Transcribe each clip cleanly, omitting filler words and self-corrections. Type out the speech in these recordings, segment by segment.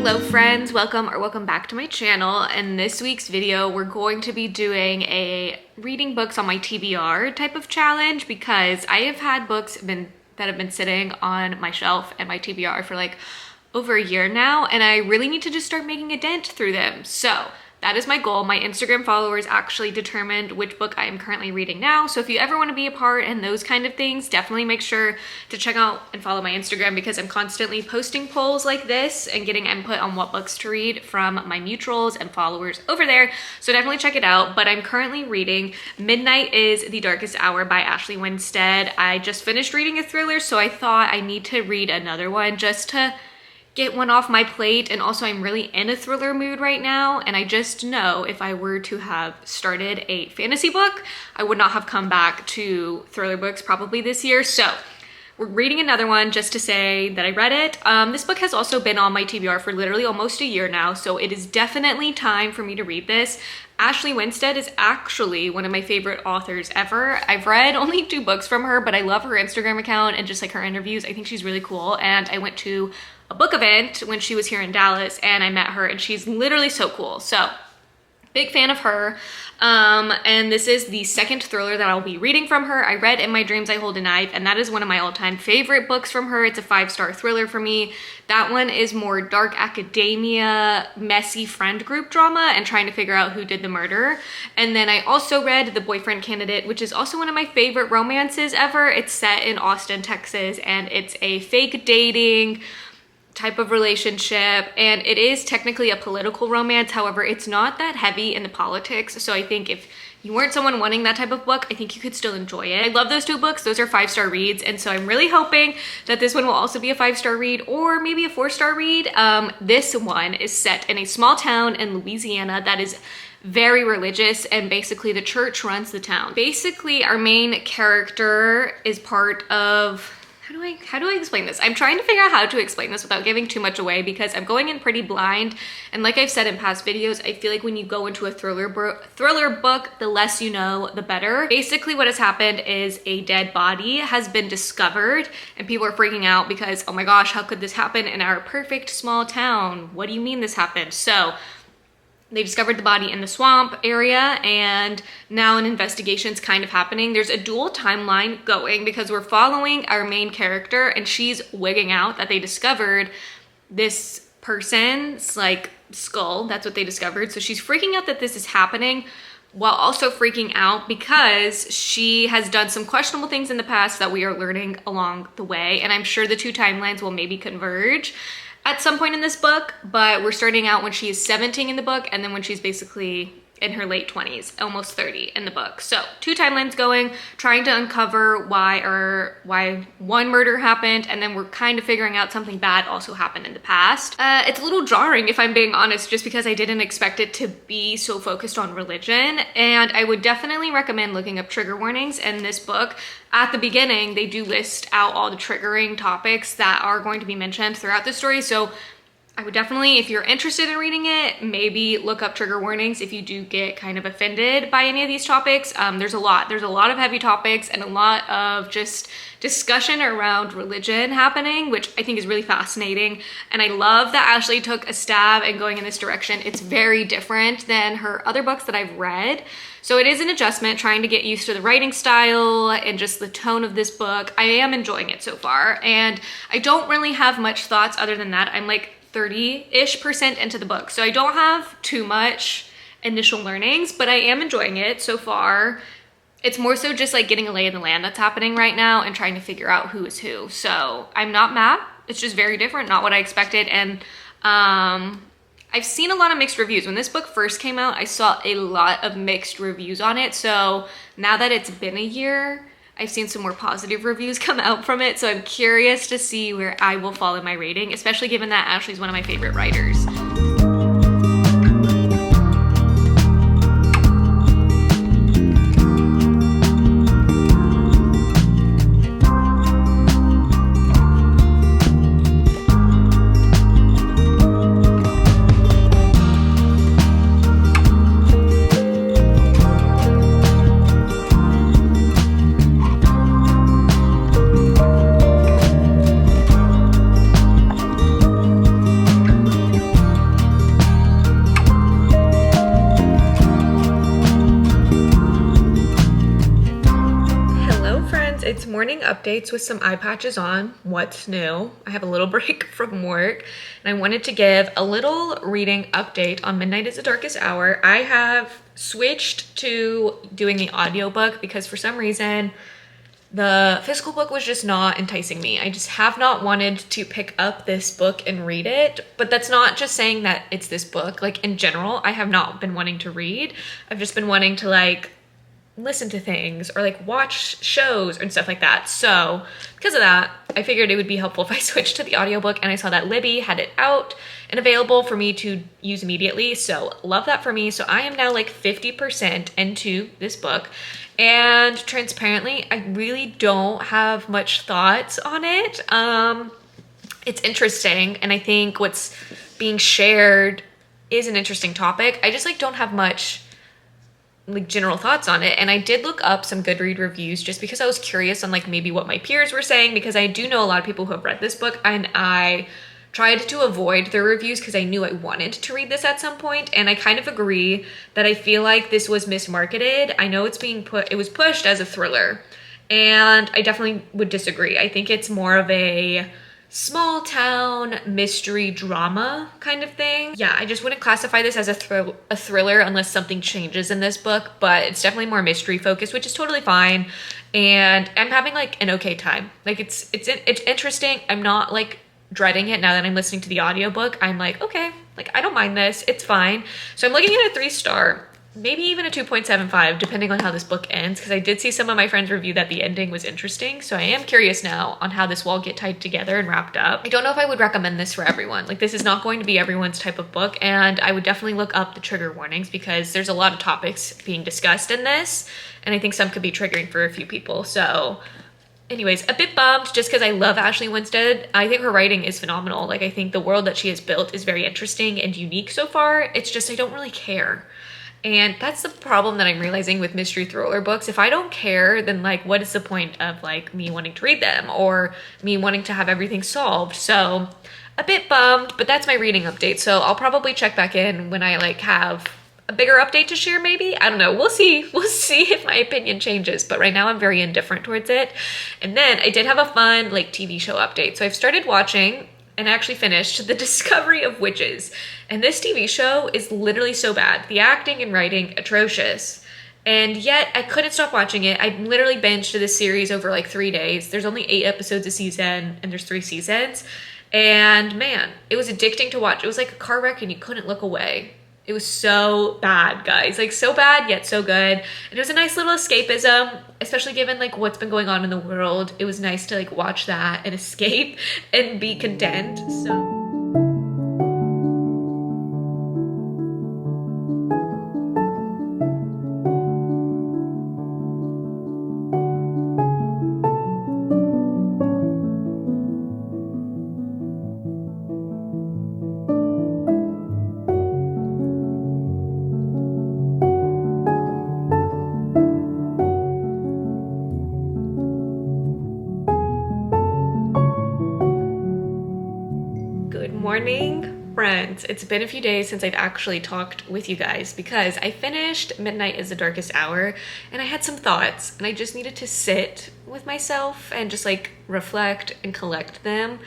Hello friends, welcome back to my channel. In this week's video, we're going to be doing a reading books on my TBR type of challenge because I have had books that have been sitting on my shelf and my TBR for like over a year now, and I really need to just start making a dent through them. So that is my goal. My Instagram followers actually determined which book I am currently reading now. So if you ever want to be a part in those kind of things, definitely make sure to check out and follow my Instagram because I'm constantly posting polls like this and getting input on what books to read from my mutuals and followers over there. So definitely check it out. But I'm currently reading Midnight is the Darkest Hour by Ashley Winstead. I just finished reading a thriller, so I thought I need to read another one just to get one off my plate. And also I'm really in a thriller mood right now, and I just know if I were to have started a fantasy book, I would not have come back to thriller books probably this year. So we're reading another one just to say that I read it. This book has also been on my TBR for literally almost a year now, so it is definitely time for me to read this. Ashley Winstead is actually one of my favorite authors ever. I've read only 2 books from her, but I love her Instagram account and just like her interviews. I think she's really cool, and I went to a book event when she was here in Dallas and I met her, and she's literally so cool. So big fan of her. And this is the second thriller that I'll be reading from her. I read In My Dreams I Hold a Knife, and that is one of my all-time favorite books from her. It's a 5-star thriller for me. That one is more dark academia, messy friend group drama and trying to figure out who did the murder. And then I also read The Boyfriend Candidate, which is also one of my favorite romances ever. It's set in Austin, Texas, and it's a fake dating type of relationship, and it is technically a political romance. However, it's not that heavy in the politics, so I think if you weren't someone wanting that type of book, I think you could still enjoy it. I love those 2 books. Those are 5-star reads, and so I'm really hoping that this one will also be a 5-star read or maybe a 4-star read. This one is set in a small town in Louisiana that is very religious, and basically the church runs the town. Basically, our main character is part of, how do I explain this? I'm trying to figure out how to explain this without giving too much away because I'm going in pretty blind. And like I've said in past videos, I feel like when you go into a thriller book, the less you know, the better. Basically what has happened is a dead body has been discovered and people are freaking out because, oh my gosh, how could this happen in our perfect small town? What do you mean this happened? So they discovered the body in the swamp area, and now an investigation's kind of happening. There's a dual timeline going because we're following our main character, and she's wigging out that they discovered this person's like skull. That's what they discovered. So she's freaking out that this is happening while also freaking out because she has done some questionable things in the past that we are learning along the way. And I'm sure the 2 timelines will maybe converge at some point in this book, but we're starting out when she's 17 in the book, and then when she's basically in her late 20s, almost 30 in the book. So 2 timelines going, trying to uncover why one murder happened, and then we're kind of figuring out something bad also happened in the past. It's a little jarring if I'm being honest, just because I didn't expect it to be so focused on religion, and I would definitely recommend looking up trigger warnings in this book. At the beginning, they do list out all the triggering topics that are going to be mentioned throughout the story, so I would definitely, if you're interested in reading it, maybe look up trigger warnings if you do get kind of offended by any of these topics. There's a lot of heavy topics and a lot of just discussion around religion happening, which I think is really fascinating. And I love that Ashley took a stab in going in this direction. It's very different than her other books that I've read. So it is an adjustment, trying to get used to the writing style and just the tone of this book. I am enjoying it so far, and I don't really have much thoughts other than that. I'm like 30-ish% into the book, so I don't have too much initial learnings, but I am enjoying it so far. It's more so just like getting a lay of the land that's happening right now and trying to figure out who is who. So I'm not mad. It's just very different, not what I expected. And I've seen a lot of mixed reviews. When this book first came out, I saw a lot of mixed reviews on it. So now that it's been a year, I've seen some more positive reviews come out from it. So I'm curious to see where I will fall in my rating, especially given that Ashley's one of my favorite writers. it's morning updates with some eye patches on. What's new? I have a little break from work and I wanted to give a little reading update on Midnight is the Darkest Hour. I have switched to doing the audiobook because for some reason the physical book was just not enticing me. I just have not wanted to pick up this book and read it, but that's not just saying that it's this book. Like in general, I have not been wanting to read. I've just been wanting to like listen to things or like watch shows and stuff like that. So because of that, I figured it would be helpful if I switched to the audiobook, and I saw that Libby had it out and available for me to use immediately. So love that for me. So I am now like 50% into this book, and transparently, I really don't have much thoughts on it. It's interesting, and I think what's being shared is an interesting topic. I just like don't have much like general thoughts on it. And I did look up some Goodread reviews just because I was curious on like maybe what my peers were saying, because I do know a lot of people who have read this book, and I tried to avoid their reviews because I knew I wanted to read this at some point. And I kind of agree that I feel like this was mismarketed. I know it was pushed as a thriller, and I definitely would disagree. I think it's more of a small town mystery drama kind of thing. Yeah, I just wouldn't classify this as a thriller unless something changes in this book, but it's definitely more mystery focused, which is totally fine. And I'm having like an okay time. Like it's interesting. I'm not like dreading it now that I'm listening to the audiobook. I'm like, okay, like I don't mind this. It's fine. So I'm looking at a 3-star. Maybe even a 2.75, depending on how this book ends, because I did see some of my friends review that the ending was interesting. So I am curious now on how this will all get tied together and wrapped up. I don't know if I would recommend this for everyone. Like, this is not going to be everyone's type of book, and I would definitely look up the trigger warnings because there's a lot of topics being discussed in this, and I think some could be triggering for a few people. So anyways, a bit bummed just because I love Ashley Winstead. I think her writing is phenomenal. Like, I think the world that she has built is very interesting and unique so far. It's just I don't really care. And that's the problem that I'm realizing with mystery thriller books. If I don't care, then like, what is the point of like me wanting to read them or me wanting to have everything solved? So a bit bummed, but that's my reading update. So I'll probably check back in when I like have a bigger update to share maybe. I don't know. We'll see. We'll see if my opinion changes. But right now I'm very indifferent towards it. And then I did have a fun like TV show update. So I've started watching and actually finished The Discovery of Witches. And this TV show is literally so bad. The acting and writing, atrocious. And yet I couldn't stop watching it. I literally binged this series over like 3 days. There's only 8 episodes a season, and there's 3 seasons. And man, it was addicting to watch. It was like a car wreck and you couldn't look away. It was so bad, guys. Like so bad, yet so good. And it was a nice little escapism, especially given like what's been going on in the world. It was nice to like watch that and escape and be content. So morning, friends. It's been a few days since I've actually talked with you guys because I finished Midnight is the Darkest Hour and I had some thoughts and I just needed to sit with myself and just like reflect and collect them.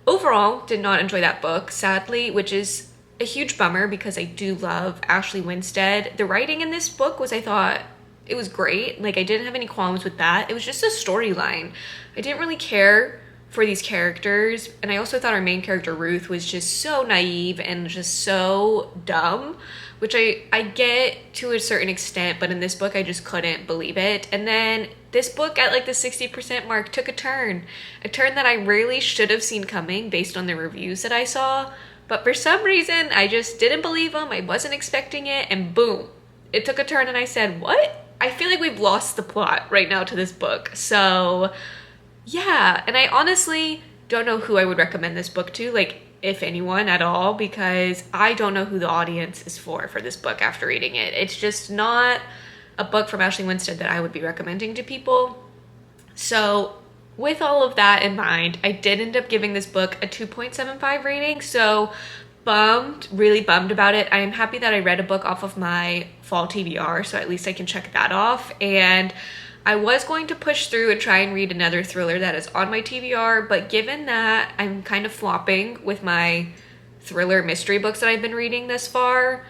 Overall, did not enjoy that book, sadly, which is a huge bummer because I do love Ashley Winstead. The writing in this book was, I thought, it was great. Like I didn't have any qualms with that. It was just a storyline. I didn't really care for these characters, and I also thought our main character Ruth was just so naive and just so dumb, which I get to a certain extent, but in this book I just couldn't believe it. And then this book at like the 60% mark took a turn that I really should have seen coming based on the reviews that I saw, but for some reason I just didn't believe them. I wasn't expecting it, and boom, it took a turn and I said, what? I feel like we've lost the plot right now to this book. So yeah, and I honestly don't know who I would recommend this book to, like if anyone at all, because I don't know who the audience is for this book after reading it. It's just not a book from Ashley Winstead that I would be recommending to people. So with all of that in mind, I did end up giving this book a 2.75 rating. So really bummed about it. I am happy that I read a book off of my fall TBR, so at least I can check that off. And I was going to push through and try and read another thriller that is on my TBR, but given that I'm kind of flopping with my thriller mystery books that I've been reading this far,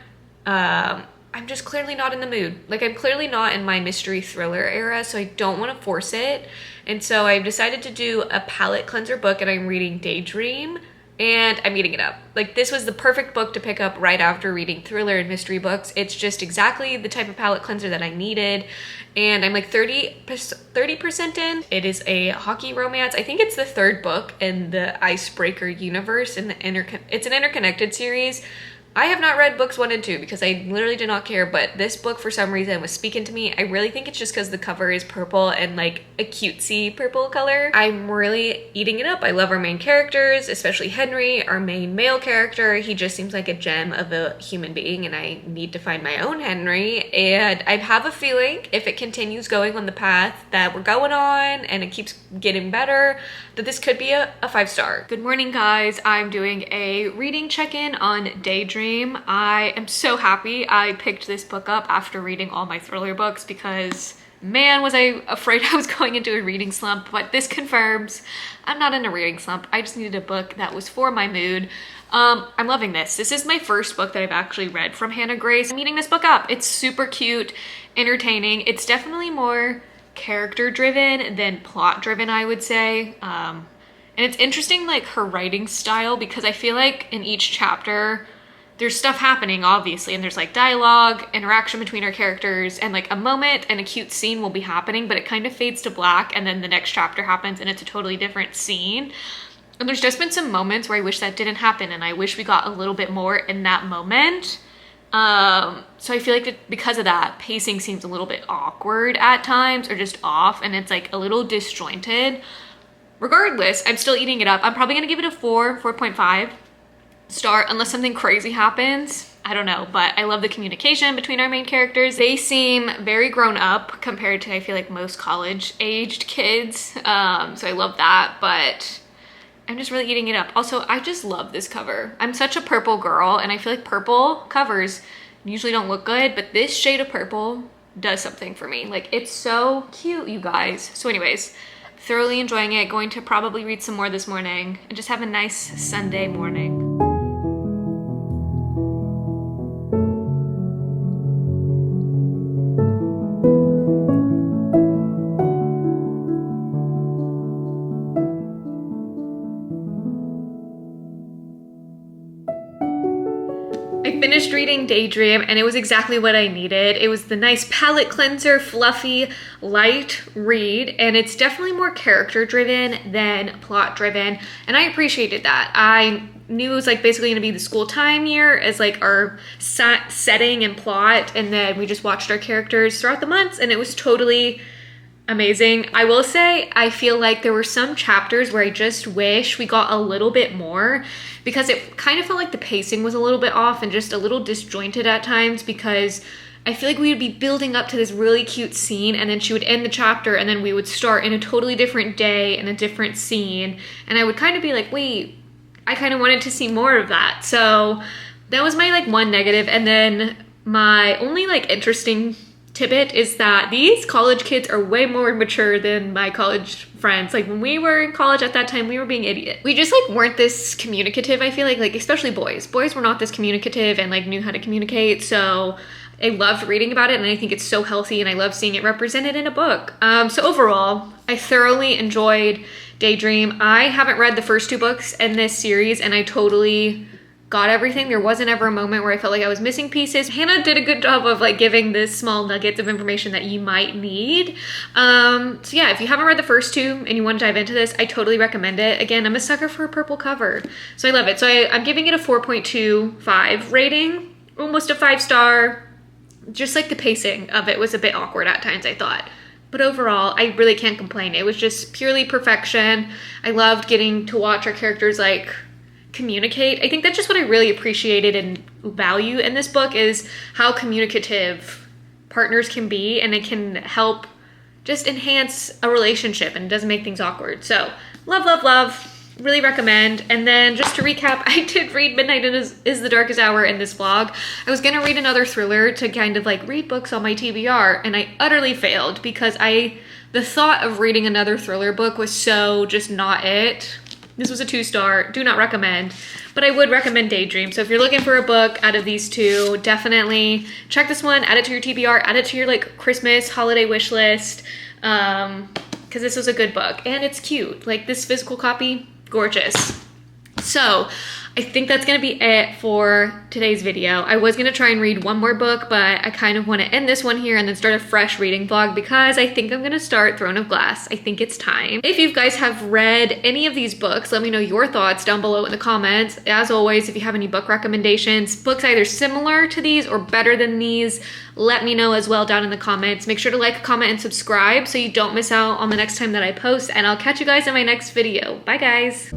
I'm just clearly not in the mood. Like, I'm clearly not in my mystery thriller era, so I don't want to force it. And so I've decided to do a palate cleanser book, and I'm reading Daydream, and I'm eating it up. Like, this was the perfect book to pick up right after reading thriller and mystery books. It's just exactly the type of palate cleanser that I needed. And I'm like 30% in. It is a hockey romance. I think it's the third book in the Icebreaker universe, and it's an interconnected series. I have not read books 1 and 2 because I literally did not care, but this book for some reason was speaking to me. I really think it's just because the cover is purple and like a cutesy purple color. I'm really eating it up. I love our main characters, especially Henry, our main male character. He just seems like a gem of a human being, and I need to find my own Henry. And I have a feeling if it continues going on the path that we're going on and it keeps getting better, that this could be a 5-star. Good morning, guys. I'm doing a reading check-in on Daydream. I am so happy I picked this book up after reading all my thriller books because, man, was I afraid I was going into a reading slump, but this confirms I'm not in a reading slump. I just needed a book that was for my mood. I'm loving this. This is my first book that I've actually read from Hannah Grace. I'm eating this book up. It's super cute, entertaining. It's definitely more character-driven than plot-driven, I would say. And it's interesting, like, her writing style, because I feel like in each chapter, there's stuff happening, obviously, and there's like dialogue, interaction between our characters, and like a moment and a cute scene will be happening, but it kind of fades to black, and then the next chapter happens and it's a totally different scene. And there's just been some moments where I wish that didn't happen, and I wish we got a little bit more in that moment. So I feel like because of that, pacing seems a little bit awkward at times, or just off, and it's like a little disjointed. Regardless, I'm still eating it up. I'm probably gonna give it a 4.5 star unless something crazy happens. I don't know, but I love the communication between our main characters. They seem very grown up compared to, I feel like, most college aged kids. So I love that, but I'm just really eating it up. Also, I just love this cover. I'm such a purple girl, and I feel like purple covers usually don't look good, but this shade of purple does something for me. Like, it's so cute, you guys. So anyways, thoroughly enjoying it. Going to probably read some more this morning and just have a nice Sunday morning. I finished reading Daydream, and it was exactly what I needed. It was the nice palette cleanser, fluffy, light read, and it's definitely more character driven than plot driven, and I appreciated that. I knew it was like basically gonna be the school time year as like our setting and plot, and then we just watched our characters throughout the months, and it was totally amazing. I will say, I feel like there were some chapters where I just wish we got a little bit more, because it kind of felt like the pacing was a little bit off and just a little disjointed at times, because I feel like we would be building up to this really cute scene, and then she would end the chapter, and then we would start in a totally different day in a different scene, and I would kind of be like, wait, I kind of wanted to see more of that. So that was my like one negative. And then my only like interesting tidbit is that these college kids are way more mature than my college friends. Like, when we were in college at that time, we were being idiots. We just like weren't this communicative, I feel like especially boys. Boys were not this communicative and like knew how to communicate. So I loved reading about it, and I think it's so healthy, and I love seeing it represented in a book. So overall, I thoroughly enjoyed Daydream. I haven't read the first 2 books in this series, and I totally got everything. There wasn't ever a moment where I felt like I was missing pieces. Hannah did a good job of like giving this small nuggets of information that you might need. So yeah, if you haven't read the first 2 and you want to dive into this, I totally recommend it. Again, I'm a sucker for a purple cover, so I love it. So I'm giving it a 4.25 rating, almost a 5-star. Just like the pacing of it was a bit awkward at times, I thought. But overall, I really can't complain. It was just purely perfection. I loved getting to watch our characters like communicate. I think that's just what I really appreciated and value in this book, is how communicative partners can be, and it can help just enhance a relationship, and it doesn't make things awkward. So love, love, love. Really recommend. And then just to recap, I did read Midnight is the Darkest Hour in this vlog. I was gonna read another thriller to kind of like read books on my TBR, and I utterly failed because the thought of reading another thriller book was so just not it. This was a 2-star, do not recommend, but I would recommend Daydream. So if you're looking for a book out of these two, definitely check this one, add it to your TBR, add it to your like Christmas holiday wish list, because this was a good book and it's cute. Like this physical copy, gorgeous. So I think that's gonna be it for today's video. I was gonna try and read one more book, but I kind of wanna end this one here and then start a fresh reading vlog because I think I'm gonna start Throne of Glass. I think it's time. If you guys have read any of these books, let me know your thoughts down below in the comments. As always, if you have any book recommendations, books either similar to these or better than these, let me know as well down in the comments. Make sure to like, comment, and subscribe so you don't miss out on the next time that I post, and I'll catch you guys in my next video. Bye guys.